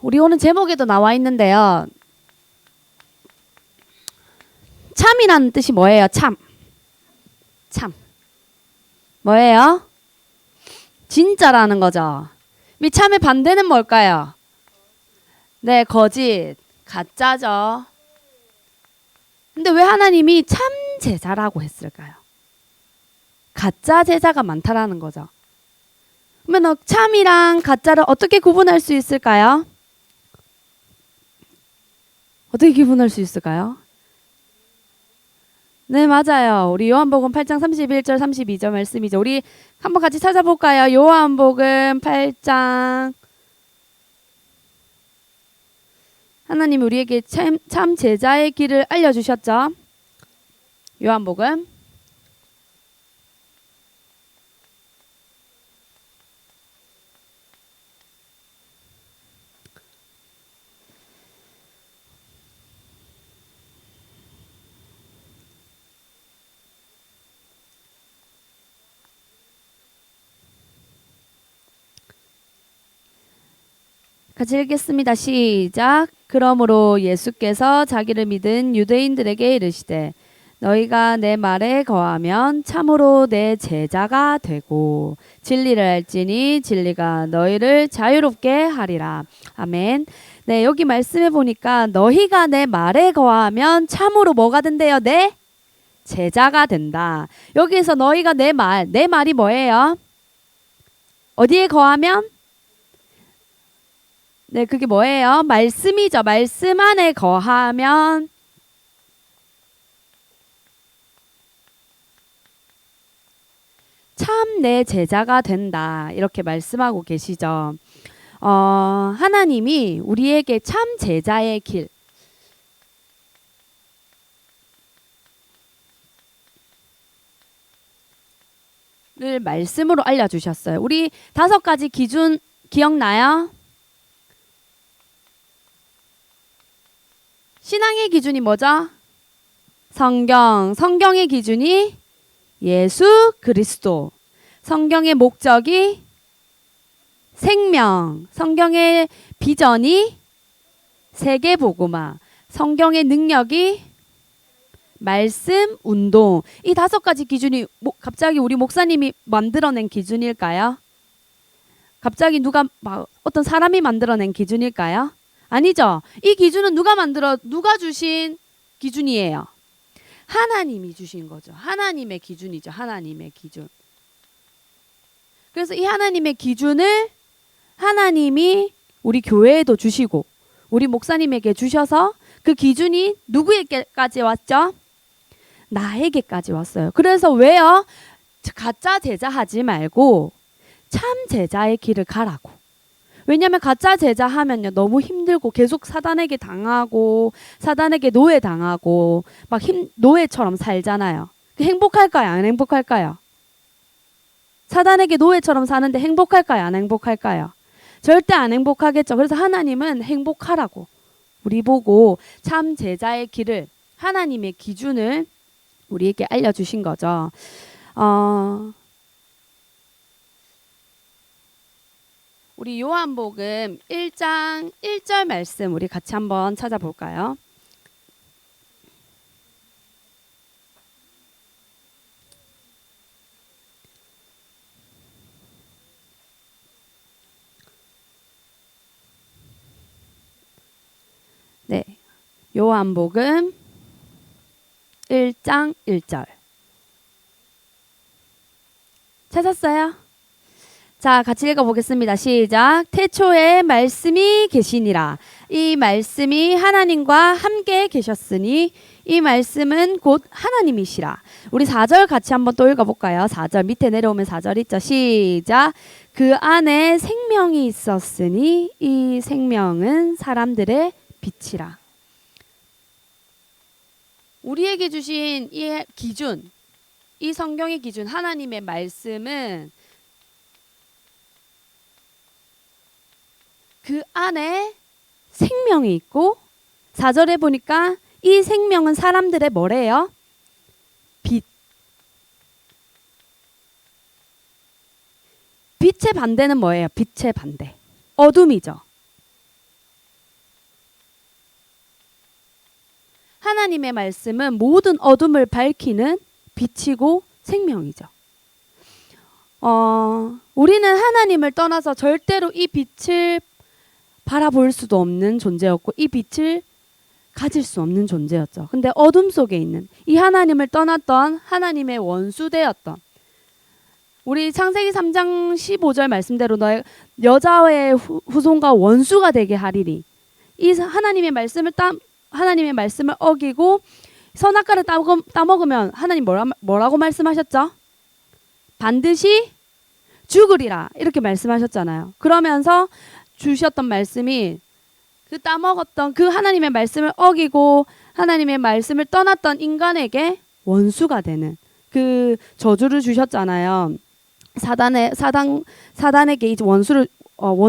우리 오늘 제목에도 나와 있는데요. 참이라는 뜻이 뭐예요? 참. 뭐예요? 진짜라는 거죠. 이 참의 반대는 뭘까요? 네, 거짓. 가짜죠. 근데 왜 하나님이 참 제자라고 했을까요? 가짜 제자가 많다라는 거죠. 그러면 참이랑 가짜를 어떻게 구분할 수 있을까요? 어떻게 구분할 수 있을까요? 네, 맞아요. 우리 요한복음 8장 31절 32절 말씀이죠. 우리 한번 같이 찾아볼까요? 요한복음 8장. 하나님 우리에게 참 제자의 길을 알려주셨죠. 요한복음 같이 읽겠습니다. 시작. 그러므로 예수께서 자기를 믿은 유대인들에게 이르시되 너희가 내 말에 거하면 참으로 내 제자가 되고 진리를 알지니 진리가 너희를 자유롭게 하리라. 아멘. 네, 여기 말씀해 보니까 너희가 내 말에 거하면 참으로 뭐가 된대요? 내 제자가 된다. 여기서 너희가 내 말이 뭐예요? 어디에 거하면? 네, 그게 뭐예요? 말씀이죠. 말씀 안에 거하면 참 내 제자가 된다. 이렇게 말씀하고 계시죠. 하나님이 우리에게 참 제자의 길을 말씀으로 알려주셨어요. 우리 5가지 기준 기억나요? 신앙의 기준이 뭐죠? 성경의 기준이 예수 그리스도, 성경의 목적이 생명, 성경의 비전이 세계복음화, 성경의 능력이 말씀, 운동. 이 5가지 기준이 갑자기 우리 목사님이 만들어낸 기준일까요? 갑자기 어떤 사람이 만들어낸 기준일까요? 아니죠. 이 기준은 누가 주신 기준이에요? 하나님이 주신 거죠. 하나님의 기준이죠. 하나님의 기준. 그래서 이 하나님의 기준을 하나님이 우리 교회에도 주시고 우리 목사님에게 주셔서 그 기준이 누구에게까지 왔죠? 나에게까지 왔어요. 그래서 왜요? 가짜 제자 하지 말고 참 제자의 길을 가라고. 왜냐하면 가짜 제자 하면요 너무 힘들고 계속 사단에게 당하고 사단에게 노예당하고 막 노예처럼 살잖아요. 행복할까요? 안 행복할까요? 사단에게 노예처럼 사는데 행복할까요? 안 행복할까요? 절대 안 행복하겠죠. 그래서 하나님은 행복하라고 우리 보고 참 제자의 길을 하나님의 기준을 우리에게 알려주신 거죠. 우리 요한복음 1장 1절 말씀 우리 같이 한번 찾아볼까요? 네, 요한복음 1장 1절 찾았어요? 자, 같이 읽어보겠습니다. 시작. 태초에 말씀이 계시니라. 이 말씀이 하나님과 함께 계셨으니 이 말씀은 곧 하나님이시라. 우리 4절 같이 한번 또 읽어볼까요? 4절 밑에 내려오면 4절 있죠. 시작. 그 안에 생명이 있었으니 이 생명은 사람들의 빛이라. 우리에게 주신 이 기준, 이 성경의 기준, 하나님의 말씀은 그 안에 생명이 있고 4절에 보니까 이 생명은 사람들의 뭐래요? 빛. 빛의 반대는 뭐예요? 빛의 반대. 어둠이죠. 하나님의 말씀은 모든 어둠을 밝히는 빛이고 생명이죠. 우리는 하나님을 떠나서 절대로 이 빛을 바라볼 수도 없는 존재였고 이 빛을 가질 수 없는 존재였죠. 근데 어둠 속에 있는 이 하나님을 떠났던 하나님의 원수되었던 우리 창세기 3장 15절 말씀대로 너의 여자의 후손과 원수가 되게 하리니 이 하나님의 말씀을 어기고 선악과를 따먹으면 하나님 뭐라고 말씀하셨죠? 반드시 죽으리라 이렇게 말씀하셨잖아요. 그러면서 주셨던 말씀이 그 따먹었던 그 하나님의 말씀을 어기고 하나님의 말씀을 떠났던 인간에게 원수가 되는 그 저주를 주셨잖아요. 사단에게 이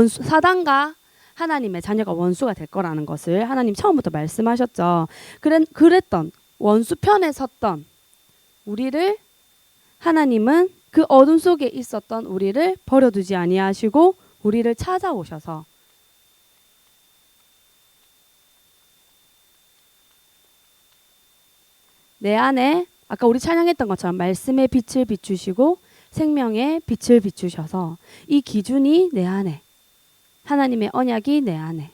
사단과 하나님의 자녀가 원수가 될 거라는 것을 하나님 처음부터 말씀하셨죠. 그랬던 원수 편에 섰던 우리를 하나님은 그 어둠 속에 있었던 우리를 버려두지 아니하시고 우리를 찾아오셔서 내 안에 아까 우리 찬양했던 것처럼 말씀의 빛을 비추시고 생명의 빛을 비추셔서 이 기준이 내 안에 하나님의 언약이 내 안에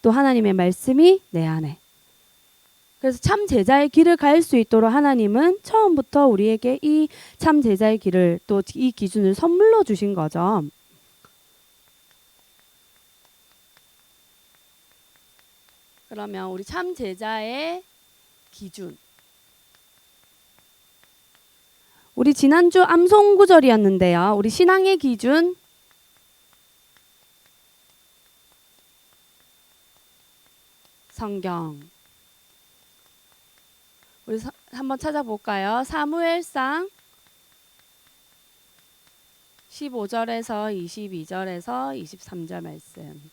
또 하나님의 말씀이 내 안에 그래서 참 제자의 길을 갈 수 있도록 하나님은 처음부터 우리에게 이 참 제자의 길을 또 이 기준을 선물로 주신 거죠. 그러면 우리 참 제자의 기준 우리 지난주 암송 구절이었는데요. 우리 신앙의 기준 성경 우리 한번 찾아볼까요? 사무엘상 15절에서 22절에서 23절 말씀.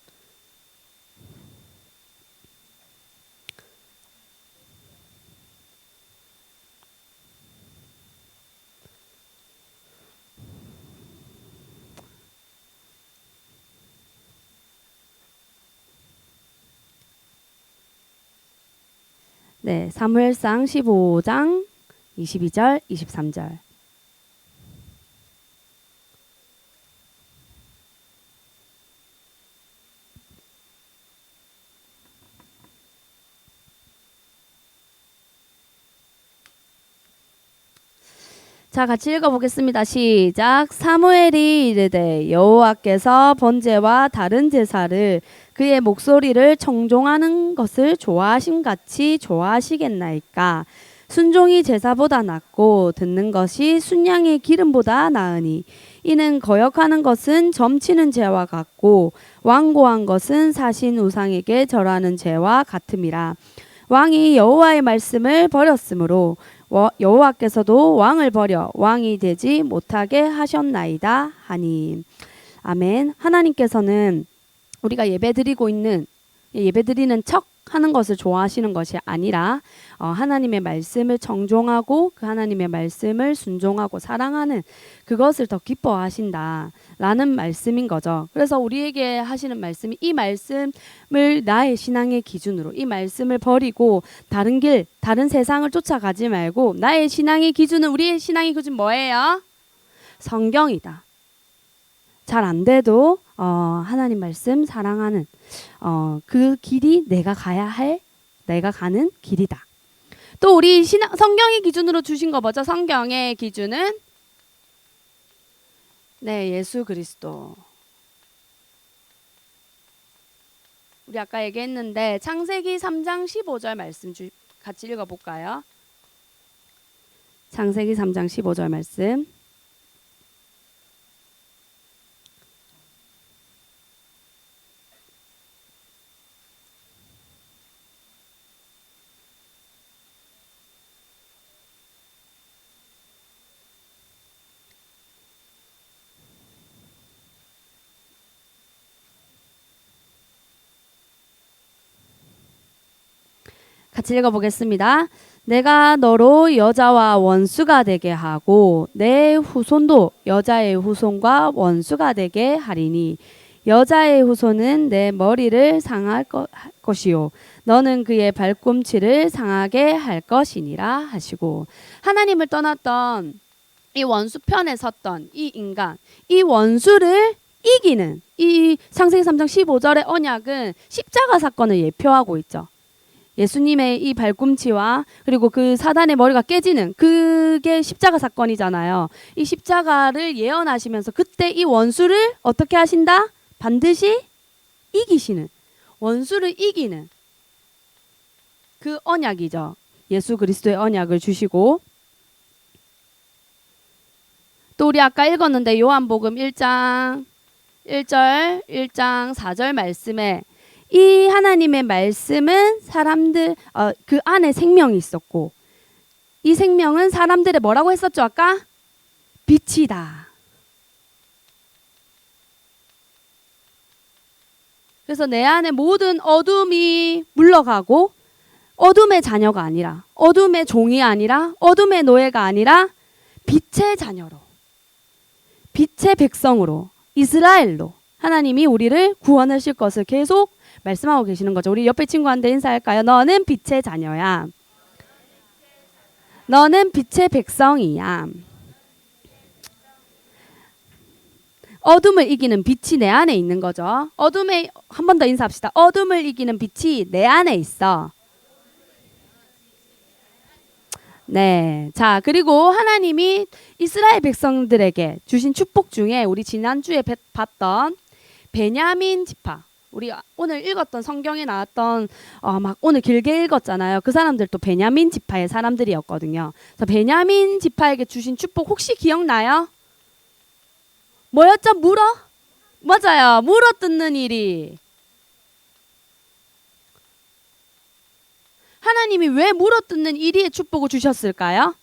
네, 사무엘상 15장 22절, 23절. 자, 같이 읽어보겠습니다. 시작. 사무엘이 이르되 여호와께서 번제와 다른 제사를 그의 목소리를 청종하는 것을 좋아하심같이 좋아하시겠나이까. 순종이 제사보다 낫고 듣는 것이 순양의 기름보다 나으니 이는 거역하는 것은 점치는 죄와 같고 완고한 것은 사신 우상에게 절하는 죄와 같음이라. 왕이 여호와의 말씀을 버렸으므로 여호와께서도 왕을 버려 왕이 되지 못하게 하셨나이다 하니. 아멘. 하나님께서는 우리가 예배드리는 척 하는 것을 좋아하시는 것이 아니라 하나님의 말씀을 정종하고 그 하나님의 말씀을 순종하고 사랑하는 그것을 더 기뻐하신다라는 말씀인 거죠. 그래서 우리에게 하시는 말씀이 이 말씀을 나의 신앙의 기준으로 이 말씀을 버리고 다른 길, 다른 세상을 쫓아가지 말고 나의 신앙의 기준은 우리의 신앙의 기준 뭐예요? 성경이다. 잘 안 돼도 하나님 말씀 사랑하는 그 길이 내가 가는 길이다. 또 우리 성경의 기준으로 주신 거 뭐죠? 성경의 기준은 네, 예수 그리스도. 우리 아까 얘기했는데 창세기 3장 15절 말씀 같이 읽어볼까요? 창세기 3장 15절 말씀. 같이 읽어보겠습니다. 내가 너로 여자와 원수가 되게 하고 내 후손도 여자의 후손과 원수가 되게 하리니 여자의 후손은 내 머리를 상할 것이요 너는 그의 발꿈치를 상하게 할 것이니라 하시고, 하나님을 떠났던 이 원수 편에 섰던 이 인간, 이 원수를 이기는 이 창세기 3장 15절의 언약은 십자가 사건을 예표하고 있죠. 예수님의 이 발꿈치와 그리고 그 사단의 머리가 깨지는 그게 십자가 사건이잖아요. 이 십자가를 예언하시면서 그때 이 원수를 어떻게 하신다? 반드시 이기시는, 원수를 이기는 그 언약이죠. 예수 그리스도의 언약을 주시고, 또 우리 아까 읽었는데 요한복음 1장 1절, 1장 4절 말씀에 이 하나님의 말씀은 사람들 그 안에 생명이 있었고, 이 생명은 사람들의 뭐라고 했었죠 아까? 빛이다. 그래서 내 안에 모든 어둠이 물러가고, 어둠의 자녀가 아니라, 어둠의 종이 아니라, 어둠의 노예가 아니라 빛의 자녀로, 빛의 백성으로, 이스라엘로 하나님이 우리를 구원하실 것을 계속 말씀하고 계시는 거죠. 우리 옆에 친구한테 인사할까요? 너는 빛의 자녀야. 너는 빛의 백성이야. 어둠을 이기는 빛이 내 안에 있는 거죠. 어둠에, 한 번 더 인사합시다. 어둠을 이기는 빛이 내 안에 있어. 네. 자, 그리고 하나님이 이스라엘 백성들에게 주신 축복 중에 우리 지난주에 봤던 베냐민 지파, 우리 오늘 읽었던 성경에 나왔던 막 오늘 길게 읽었잖아요. 그 사람들도 베냐민 지파의 사람들이었거든요. 그래서 베냐민 지파에게 주신 축복 혹시 기억나요? 뭐였죠? 맞아요. 물어 뜯는 일이. 하나님이 왜 물어뜯는 이리의 축복을 주셨을까요?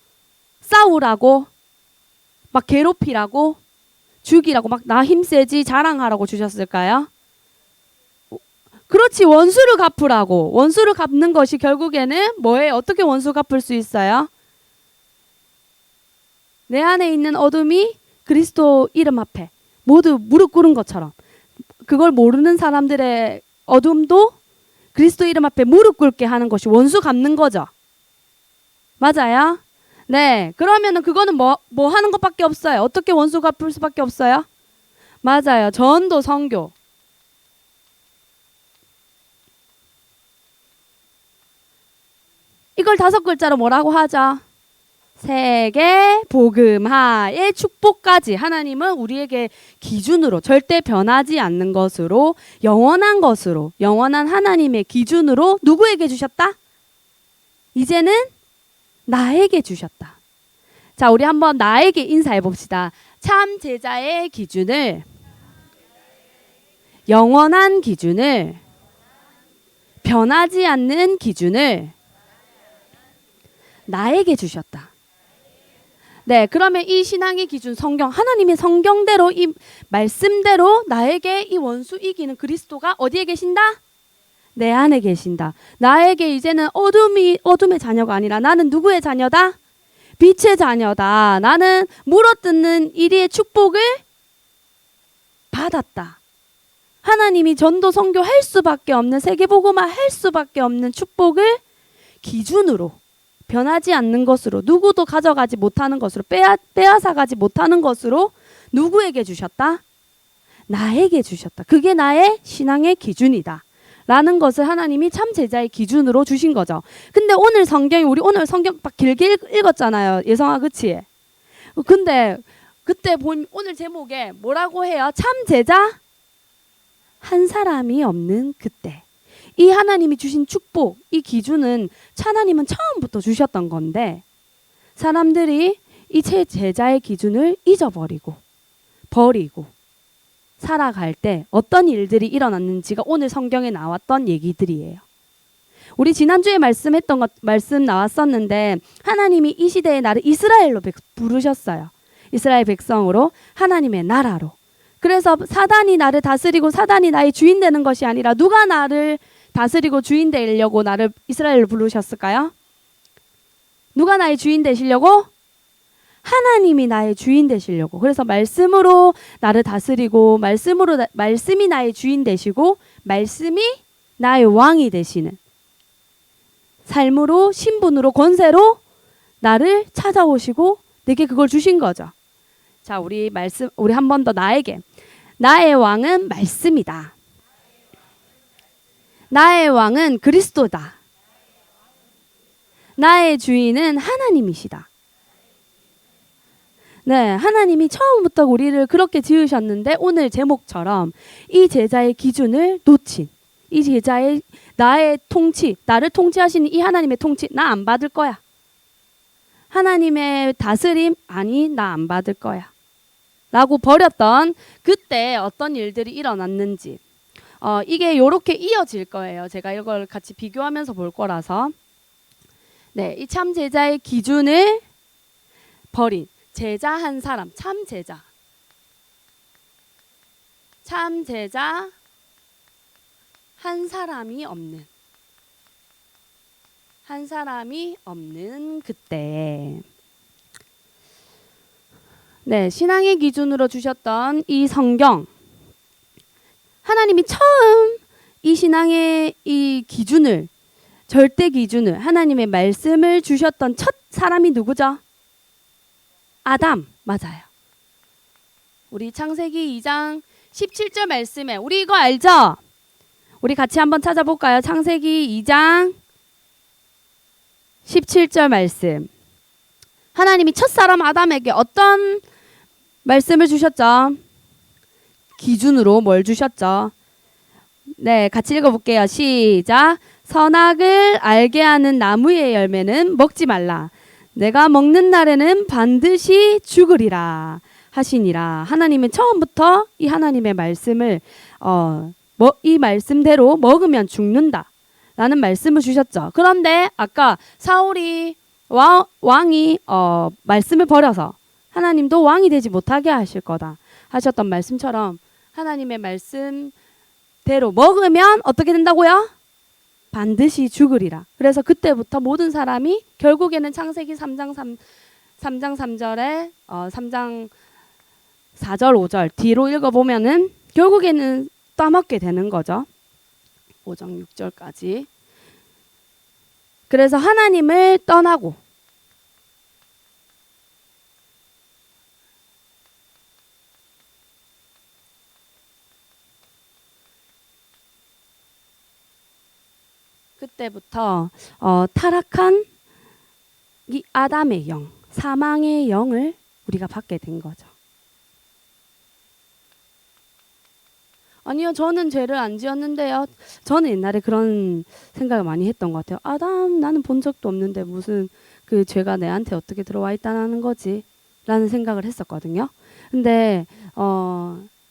싸우라고, 막 괴롭히라고, 죽이라고, 막 나 힘세지 자랑하라고 주셨을까요? 그렇지, 원수를 갚으라고. 원수를 갚는 것이 결국에는 뭐예요? 어떻게 원수 갚을 수 있어요? 내 안에 있는 어둠이 그리스도 이름 앞에 모두 무릎 꿇은 것처럼, 그걸 모르는 사람들의 어둠도 그리스도 이름 앞에 무릎 꿇게 하는 것이 원수 갚는 거죠. 맞아요? 네. 그러면은 그거는 뭐 하는 것밖에 없어요. 어떻게 원수 갚을 수밖에 없어요? 맞아요. 전도 선교. 이걸 5글자로 뭐라고 하죠? 세계 복음화의 축복까지 하나님은 우리에게 기준으로, 절대 변하지 않는 것으로, 영원한 것으로, 영원한 하나님의 기준으로 누구에게 주셨다? 이제는 나에게 주셨다. 자, 우리 한번 나에게 인사해 봅시다. 참 제자의 기준을, 영원한 기준을, 변하지 않는 기준을 나에게 주셨다. 네, 그러면 이 신앙의 기준, 성경, 하나님의 성경대로, 이 말씀대로 나에게 이 원수 이기는 그리스도가 어디에 계신다? 내 안에 계신다. 나에게 이제는 어둠의 자녀가 아니라 나는 누구의 자녀다? 빛의 자녀다. 나는 물어뜯는 이리의 축복을 받았다. 하나님이 전도 선교 할 수밖에 없는, 세계복음화 할 수밖에 없는 축복을 기준으로, 변하지 않는 것으로, 누구도 가져가지 못하는 것으로, 빼앗아가지 못하는 것으로 누구에게 주셨다? 나에게 주셨다. 그게 나의 신앙의 기준이다. 라는 것을 하나님이 참 제자의 기준으로 주신 거죠. 근데 오늘 성경이, 우리 오늘 성경 막 길게 읽었잖아요. 예성아, 그치? 근데 그때 오늘 제목에 뭐라고 해요? 참 제자? 한 사람이 없는 그때. 이 하나님이 주신 축복, 이 기준은 하나님은 처음부터 주셨던 건데, 사람들이 이 제자의 기준을 잊어버리고 버리고 살아갈 때 어떤 일들이 일어났는지가 오늘 성경에 나왔던 얘기들이에요. 우리 지난주에 말씀 나왔었는데, 하나님이 이 시대의 나를 이스라엘로 부르셨어요. 이스라엘 백성으로, 하나님의 나라로. 그래서 사단이 나를 다스리고 사단이 나의 주인 되는 것이 아니라, 누가 나를 다스리고 주인 되려고 나를 이스라엘로 부르셨을까요? 누가 나의 주인 되시려고? 하나님이 나의 주인 되시려고. 그래서 말씀으로 나를 다스리고, 말씀이 나의 주인 되시고, 말씀이 나의 왕이 되시는 삶으로, 신분으로, 권세로 나를 찾아오시고 내게 그걸 주신 거죠. 자, 우리 한 번 더 나에게. 나의 왕은 말씀이다. 나의 왕은 그리스도다. 나의 주인은 하나님이시다. 네, 하나님이 처음부터 우리를 그렇게 지으셨는데 오늘 제목처럼 이 제자의 기준을 놓친, 이 제자의 나의 통치, 나를 통치하시는 이 하나님의 통치, 나 안 받을 거야. 하나님의 다스림, 아니 나 안 받을 거야. 라고 버렸던 그때 어떤 일들이 일어났는지 이게 요렇게 이어질 거예요. 제가 이걸 같이 비교하면서 볼 거라서. 네, 이 참 제자의 기준을 버린 제자 한 사람, 참 제자. 참 제자 한 사람이 없는 그때. 네, 신앙의 기준으로 주셨던 이 성경. 하나님이 처음 이 신앙의 이 기준을, 절대 기준을, 하나님의 말씀을 주셨던 첫 사람이 누구죠? 아담. 맞아요. 우리 창세기 2장 17절 말씀에 우리 이거 알죠? 우리 같이 한번 찾아볼까요? 창세기 2장 17절 말씀. 하나님이 첫사람 아담에게 어떤 말씀을 주셨죠? 기준으로 뭘 주셨죠? 네, 같이 읽어볼게요. 시작. 선악을 알게 하는 나무의 열매는 먹지 말라. 내가 먹는 날에는 반드시 죽으리라 하시니라. 하나님은 처음부터 이 하나님의 말씀을 이 말씀대로 먹으면 죽는다 라는 말씀을 주셨죠. 그런데 아까 사울이 왕이 말씀을 버려서 하나님도 왕이 되지 못하게 하실 거다 하셨던 말씀처럼 하나님의 말씀대로 먹으면 어떻게 된다고요? 반드시 죽으리라. 그래서 그때부터 모든 사람이 결국에는 창세기 3장 3절에 3장 4절 5절 뒤로 읽어보면은 결국에는 떠먹게 되는 거죠. 5장 6절까지. 그래서 하나님을 떠나고 그때부터 타락한 이 아담의 영, 사망의 영을 우리가 받게 된 거죠. 아니요, 저는 죄를 안 지었는데요. 저는 옛날에 그런 생각을 많이 했던 것 같아요. 아담, 나는 본 적도 없는데 무슨 그 죄가 내한테 어떻게 들어와 있다는 거지? 라는 생각을 했었거든요. 근데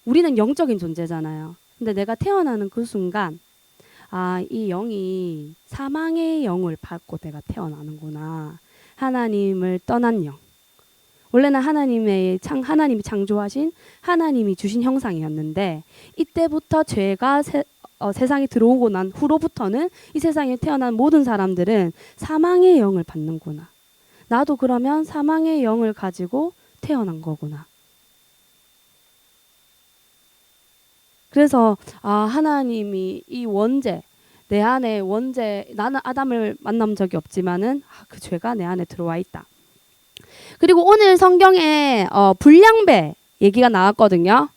우리는 영적인 존재잖아요. 근데 내가 태어나는 그 순간 이 영이 사망의 영을 받고 내가 태어나는구나. 하나님을 떠난 영. 원래는 하나님이 창조하신 하나님이 주신 형상이었는데 이때부터 죄가 세상에 들어오고 난 후로부터는 이 세상에 태어난 모든 사람들은 사망의 영을 받는구나. 나도 그러면 사망의 영을 가지고 태어난 거구나. 그래서 하나님이 이 원죄, 내 안에 원죄, 나는 아담을 만난 적이 없지만은 그 죄가 내 안에 들어와 있다. 그리고 오늘 성경에 불량배 얘기가 나왔거든요.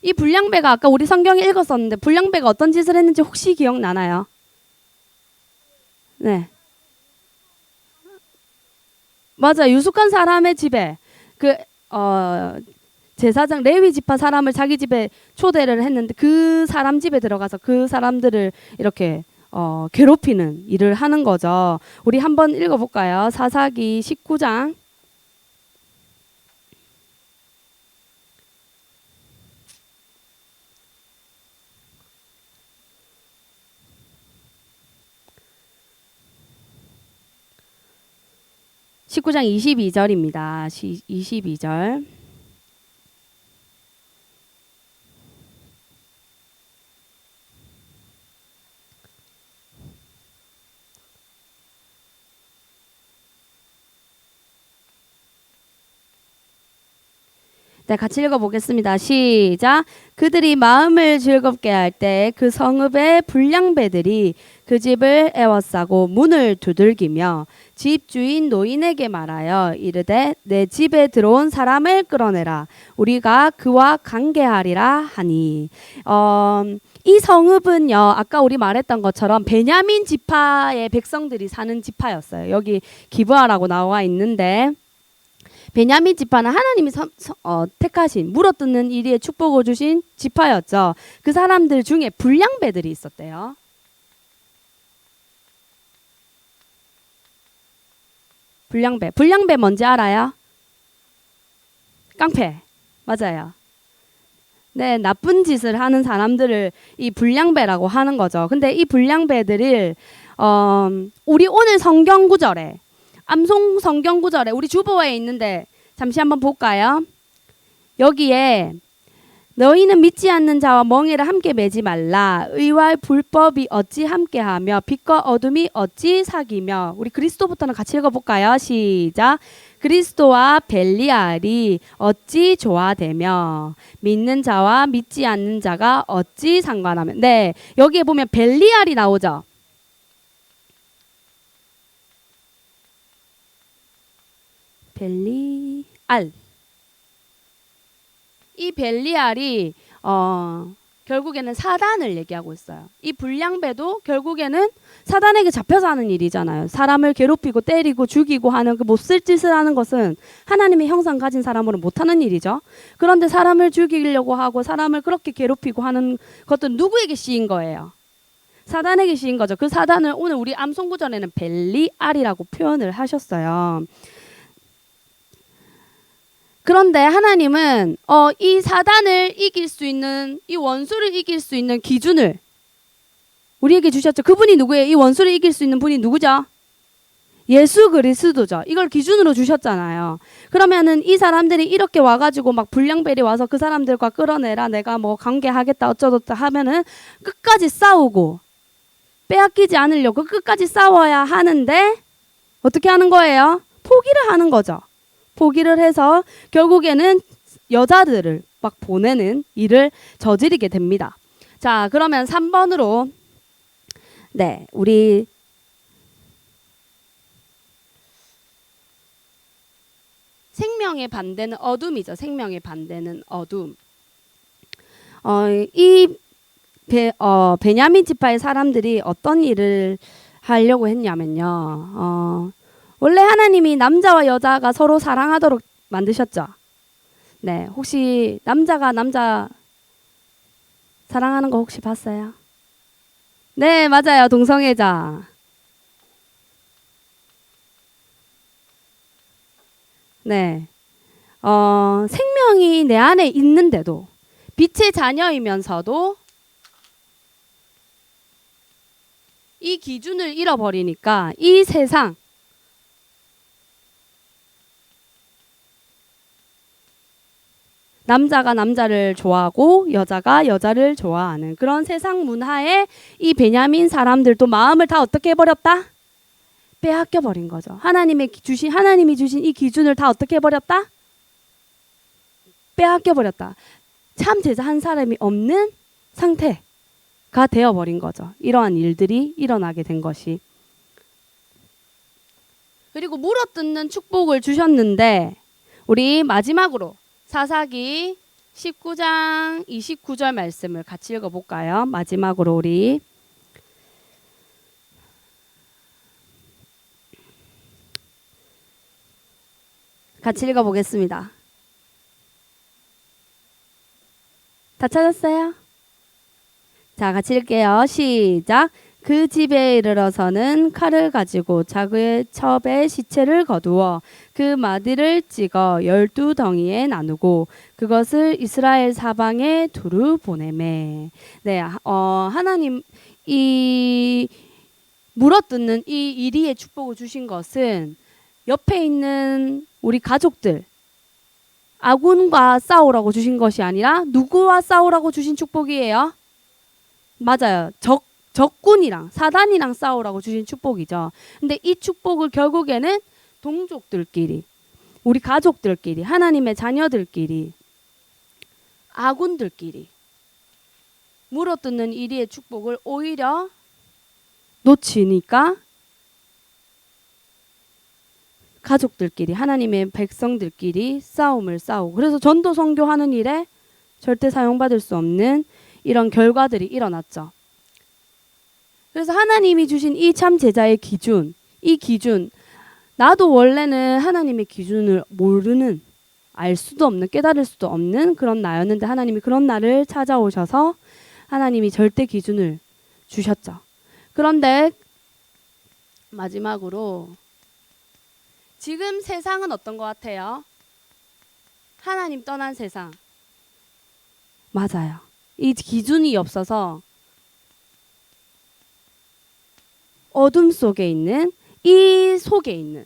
이 불량배가 아까 우리 성경에 읽었었는데 불량배가 어떤 짓을 했는지 혹시 기억나나요? 네. 맞아, 유숙한 사람의 집에 제사장 레위 지파 사람을 자기 집에 초대를 했는데 그 사람 집에 들어가서 그 사람들을 이렇게 괴롭히는 일을 하는 거죠. 우리 한번 읽어볼까요? 사사기 19장. (19장) 22절입니다. 22절. 네, 같이 읽어보겠습니다. 시작. 그들이 마음을 즐겁게 할 때 그 성읍의 불량배들이 그 집을 애워싸고 문을 두들기며 집주인 노인에게 말하여 이르되 내 집에 들어온 사람을 끌어내라. 우리가 그와 관계하리라 하니. 이 성읍은요, 아까 우리 말했던 것처럼 베냐민 지파의 백성들이 사는 지파였어요. 여기 기브아라고 나와 있는데, 베냐민 지파는 하나님이 택하신 물어뜯는 이리에 축복을 주신 지파였죠. 그 사람들 중에 불량배들이 있었대요. 불량배 뭔지 알아요? 깡패. 맞아요. 네, 나쁜 짓을 하는 사람들을 이 불량배라고 하는 거죠. 근데 이 불량배들을 우리 오늘 성경 구절에 암송 성경 구절에 우리 주보에 있는데 잠시 한번 볼까요? 여기에 너희는 믿지 않는 자와 멍에를 함께 매지 말라. 의와 불법이 어찌 함께하며 빛과 어둠이 어찌 사귀며. 우리 그리스도부터는 같이 읽어볼까요? 시작. 그리스도와 벨리알이 어찌 조화되며 믿는 자와 믿지 않는 자가 어찌 상관하며. 네, 여기에 보면 벨리알이 나오죠. 벨리알. 이 벨리알이 결국에는 사단을 얘기하고 있어요. 이 불량배도 결국에는 사단에게 잡혀서 하는 일이잖아요. 사람을 괴롭히고 때리고 죽이고 하는 그 못쓸 짓을 하는 것은 하나님의 형상 가진 사람으로는 못하는 일이죠. 그런데 사람을 죽이려고 하고 사람을 그렇게 괴롭히고 하는 것도 누구에게 씌인 거예요? 사단에게 씌인 거죠. 그 사단을 오늘 우리 암송구절에는 벨리알이라고 표현을 하셨어요. 그런데 하나님은 이 사단을 이길 수 있는, 이 원수를 이길 수 있는 기준을 우리에게 주셨죠. 그분이 누구예요? 이 원수를 이길 수 있는 분이 누구죠? 예수 그리스도죠. 이걸 기준으로 주셨잖아요. 그러면은 이 사람들이 이렇게 와가지고 막 불량배리 와서 그 사람들과 끌어내라, 내가 뭐 관계하겠다 어쩌다 하면은 끝까지 싸우고 빼앗기지 않으려고 끝까지 싸워야 하는데 어떻게 하는 거예요? 포기를 하는 거죠. 포기를 해서 결국에는 여자들을 막 보내는 일을 저지르게 됩니다. 자, 그러면 3번으로 네, 우리 생명의 반대는 어둠이죠. 생명의 반대는 어둠. 베냐민 지파의 사람들이 어떤 일을 하려고 했냐면요. 원래 하나님이 남자와 여자가 서로 사랑하도록 만드셨죠. 네, 혹시 남자가 남자 사랑하는 거 혹시 봤어요? 네, 맞아요. 동성애자. 네, 생명이 내 안에 있는데도 빛의 자녀이면서도 이 기준을 잃어버리니까 이 세상 남자가 남자를 좋아하고 여자가 여자를 좋아하는 그런 세상 문화에 이 베냐민 사람들도 마음을 다 어떻게 해버렸다? 빼앗겨 버린 거죠. 하나님이 주신 이 기준을 다 어떻게 해버렸다? 빼앗겨 버렸다. 참 제자 한 사람이 없는 상태가 되어버린 거죠. 이러한 일들이 일어나게 된 것이. 그리고 물어뜯는 축복을 주셨는데 우리 마지막으로 사사기 19장 29절 말씀을 같이 읽어볼까요? 마지막으로 우리 같이 읽어보겠습니다. 다 찾았어요? 자, 같이 읽게요. 시작. 그 집에 이르러서는 칼을 가지고 자그의 첩에 시체를 거두어 그 마디를 찍어 12덩이에 나누고 그것을 이스라엘 사방에 두루 보내매. 네, 하나님 이 물어뜯는 이 이리의 축복을 주신 것은 옆에 있는 우리 가족들 아군과 싸우라고 주신 것이 아니라 누구와 싸우라고 주신 축복이에요? 맞아요. 적군이랑 사단이랑 싸우라고 주신 축복이죠. 근데 이 축복을 결국에는 동족들끼리 우리 가족들끼리 하나님의 자녀들끼리 아군들끼리 물어뜯는 이리의 축복을 오히려 놓치니까 가족들끼리 하나님의 백성들끼리 싸움을 싸우고 그래서 전도 선교하는 일에 절대 사용받을 수 없는 이런 결과들이 일어났죠. 그래서 하나님이 주신 이 참 제자의 기준, 이 기준 나도 원래는 하나님의 기준을 모르는 알 수도 없는 깨달을 수도 없는 그런 나였는데 하나님이 그런 나를 찾아오셔서 하나님이 절대 기준을 주셨죠. 그런데 마지막으로 지금 세상은 어떤 것 같아요? 하나님 떠난 세상. 맞아요. 이 기준이 없어서 어둠 속에 있는 이 속에 있는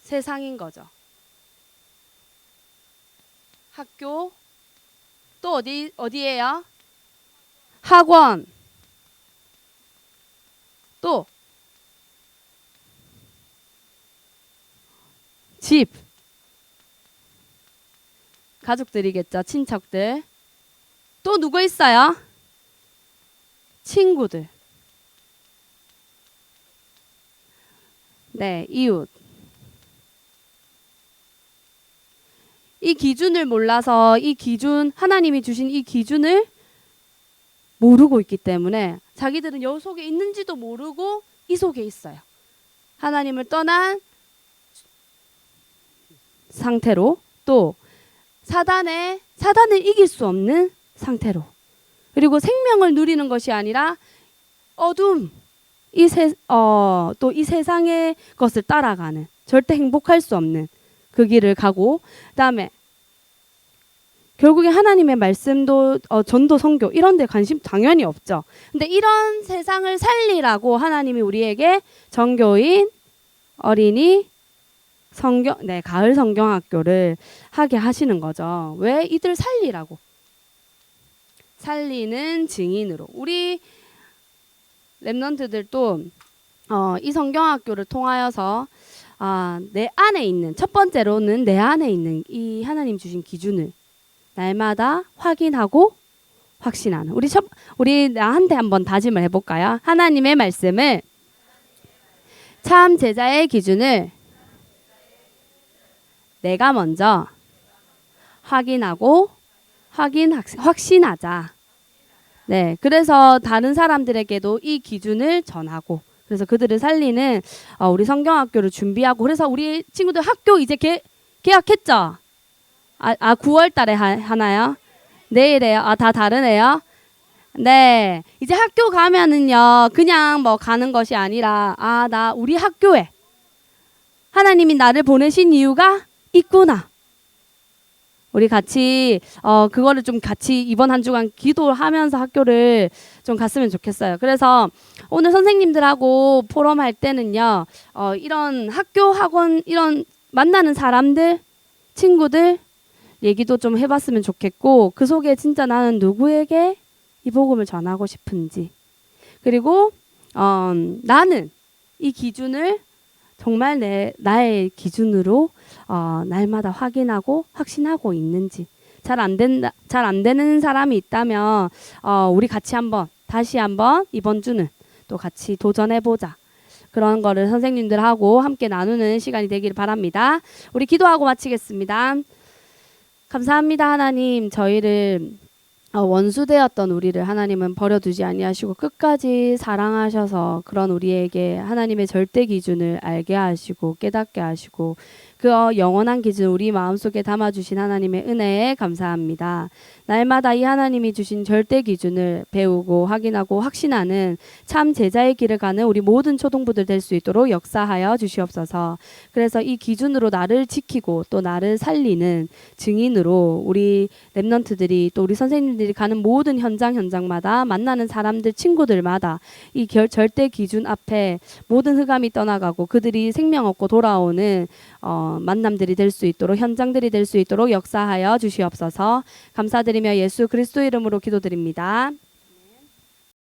세상인 거죠. 학교 또 어디예요? 학원 또 집 가족들이겠죠. 친척들 또 누구 있어요? 친구들 네 이웃 이 기준을 몰라서 이 기준 하나님이 주신 이 기준을 모르고 있기 때문에 자기들은 여 속에 있는지도 모르고 이 속에 있어요. 하나님을 떠난 상태로 또 사단을 이길 수 없는 상태로 그리고 생명을 누리는 것이 아니라 어둠 또 이 세상의 것을 따라가는 절대 행복할 수 없는 그 길을 가고 그다음에 결국에 하나님의 말씀도 전도 선교 이런 데 관심 당연히 없죠. 근데 이런 세상을 살리라고 하나님이 우리에게 전교인 어린이 가을 성경학교를 하게 하시는 거죠. 왜? 이들 살리라고. 살리는 증인으로. 우리 랩런트들도 이 성경학교를 통하여서 내 안에 있는 첫 번째로는 내 안에 있는 이 하나님 주신 기준을 날마다 확인하고 확신하는. 우리 나한테 한번 다짐을 해볼까요? 하나님의 말씀을 참 제자의 기준을 내가 먼저 확인하고 확신하자. 네, 그래서 다른 사람들에게도 이 기준을 전하고 그래서 그들을 살리는 우리 성경학교를 준비하고 그래서 우리 친구들 학교 이제 계약했죠? 9월 달에 하나요? 내일에요? 다 다르네요? 네, 이제 학교 가면은요 그냥 뭐 가는 것이 아니라 우리 학교에 하나님이 나를 보내신 이유가 있구나. 우리 같이 그거를 좀 같이 이번 한 주간 기도하면서 학교를 좀 갔으면 좋겠어요. 그래서 오늘 선생님들하고 포럼할 때는요 이런 학교 학원 이런 만나는 사람들 친구들 얘기도 좀 해봤으면 좋겠고 그 속에 진짜 나는 누구에게 이 복음을 전하고 싶은지 그리고 나는 이 기준을 정말 나의 기준으로 날마다 확인하고 확신하고 있는지 잘 안 되는 사람이 있다면 우리 같이 다시 한번 이번 주는 또 같이 도전해보자. 그런 거를 선생님들하고 함께 나누는 시간이 되기를 바랍니다. 우리 기도하고 마치겠습니다. 감사합니다. 하나님 저희를 원수되었던 우리를 하나님은 버려두지 아니하시고 끝까지 사랑하셔서 그런 우리에게 하나님의 절대 기준을 알게 하시고 깨닫게 하시고 그 영원한 기준 우리 마음속에 담아주신 하나님의 은혜에 감사합니다. 날마다 이 하나님이 주신 절대 기준을 배우고 확인하고 확신하는 참 제자의 길을 가는 우리 모든 초동부들 될 수 있도록 역사하여 주시옵소서. 그래서 이 기준으로 나를 지키고 또 나를 살리는 증인으로 우리 랩런트들이 또 우리 선생님들이 가는 모든 현장마다 만나는 사람들 친구들마다 이 절대 기준 앞에 모든 흑암이 떠나가고 그들이 생명 얻고 돌아오는 만남들이 될 수 있도록 현장들이 될 수 있도록 역사하여 주시옵소서. 감사드리며 예수 그리스도 이름으로 기도드립니다.